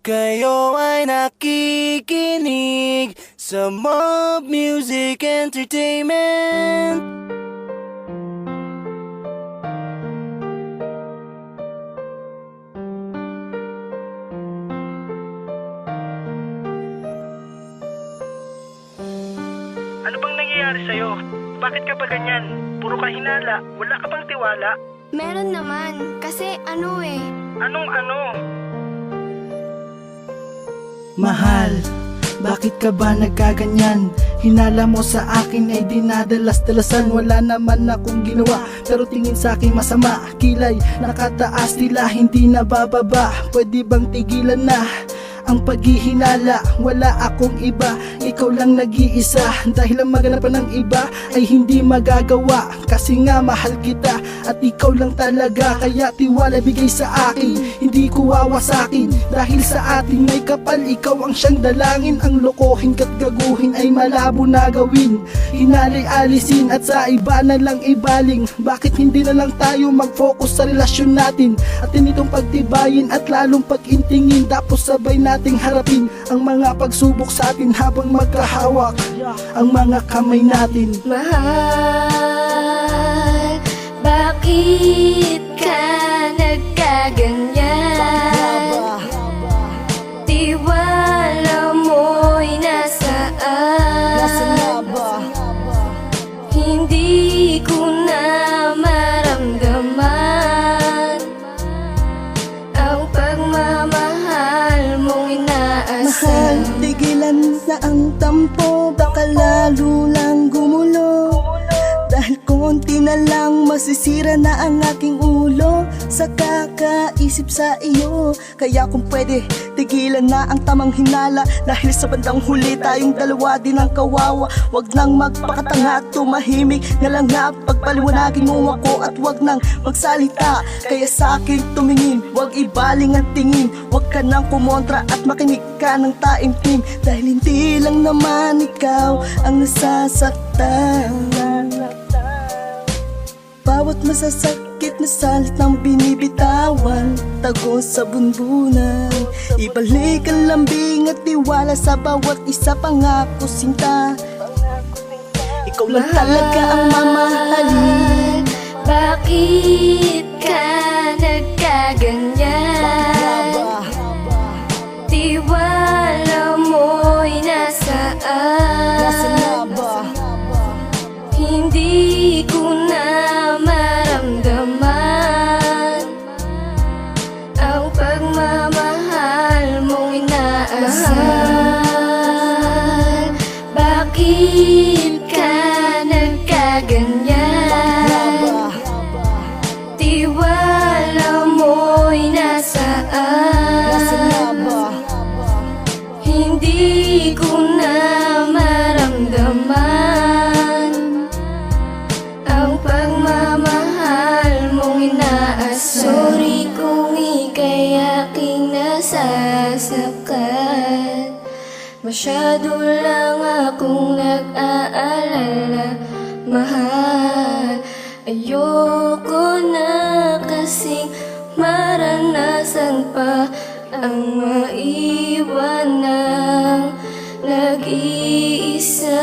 Kayo ay nakikinig sa Mob Music Entertainment. Ano bang nangyayari sa'yo? Bakit ka ba ganyan? Puro ka hinala, wala ka bang tiwala? Meron naman, kasi Anong ano? Mahal, bakit ka ba nagkaganyan? Hinala mo sa akin ay dinadalas-dalasan. Wala naman akong ginawa, pero tingin sa akin masama. Kilay, nakataas tila, hindi nabababa. Pwede bang tigilan na ang paghihinala? Wala akong iba, ikaw lang nag-iisa. Dahil ang maganapan ng iba ay hindi magagawa. Kasi nga mahal kita at ikaw lang talaga. Kaya tiwala bigay sa akin, hindi ko wawasakin. Dahil sa atin may kapal, ikaw ang siyang dalangin. Ang lokohin ka't gaguhin ay malabo na gawin. Hinalay alisin at sa iba na lang ibaling. Bakit hindi na lang tayo mag-focus sa relasyon natin? At initong pagtibayin at lalong pag-intingin. Tapos sabay nating harapin ang mga pagsubok sa atin habang magkahawak ang mga kamay natin. mahal. Bakit ka nagkaganyan? Tiwala mo'y nasaan? Hindi ko na maramdaman ang pagmamahal mong Mahal, inaasahan. tigilan na ang tampo, baka lalo lang gumulo. Dahil konti na lang masisira na ang aking ulo sa kakaisip sa iyo. Kaya kung pwede, tigilan na ang tamang hinala. Dahil sa bandang huli tayong dalawa din ang kawawa. Wag nang magpakatanga, tumahimik na lang nga. Pagpaliwanagin mo ako at wag nang magsalita. Kaya sa akin tumingin, wag ibaling ang tingin. Wag ka nang kumontra at makinig ka ng taimtim. Dahil hindi lang naman ikaw ang nasasaktan. Bawat masasakit na salitang binibitawan, tagos sa bunbunan. Ibalik ang lambing at tiwala sa bawat isa, pangako sinta. Ikaw lang talaga ang mamahalin. Bakit ka nagkaganyan? Tiwala mo'y nasaan? Hindi ko na maramdaman ang pagmamahal mong inaasahan. Bakit ka nagkaganyan? Tiwala mo'y nasaan? Hindi ko na maramdaman ang pagmamahal mong inaasahan. Sorry kung ika'y aking nasasaktan. Masyado lang akong nag-aalala, mahal. Ayoko na kasing maranasan pa ang maiwan ng nag-iisa.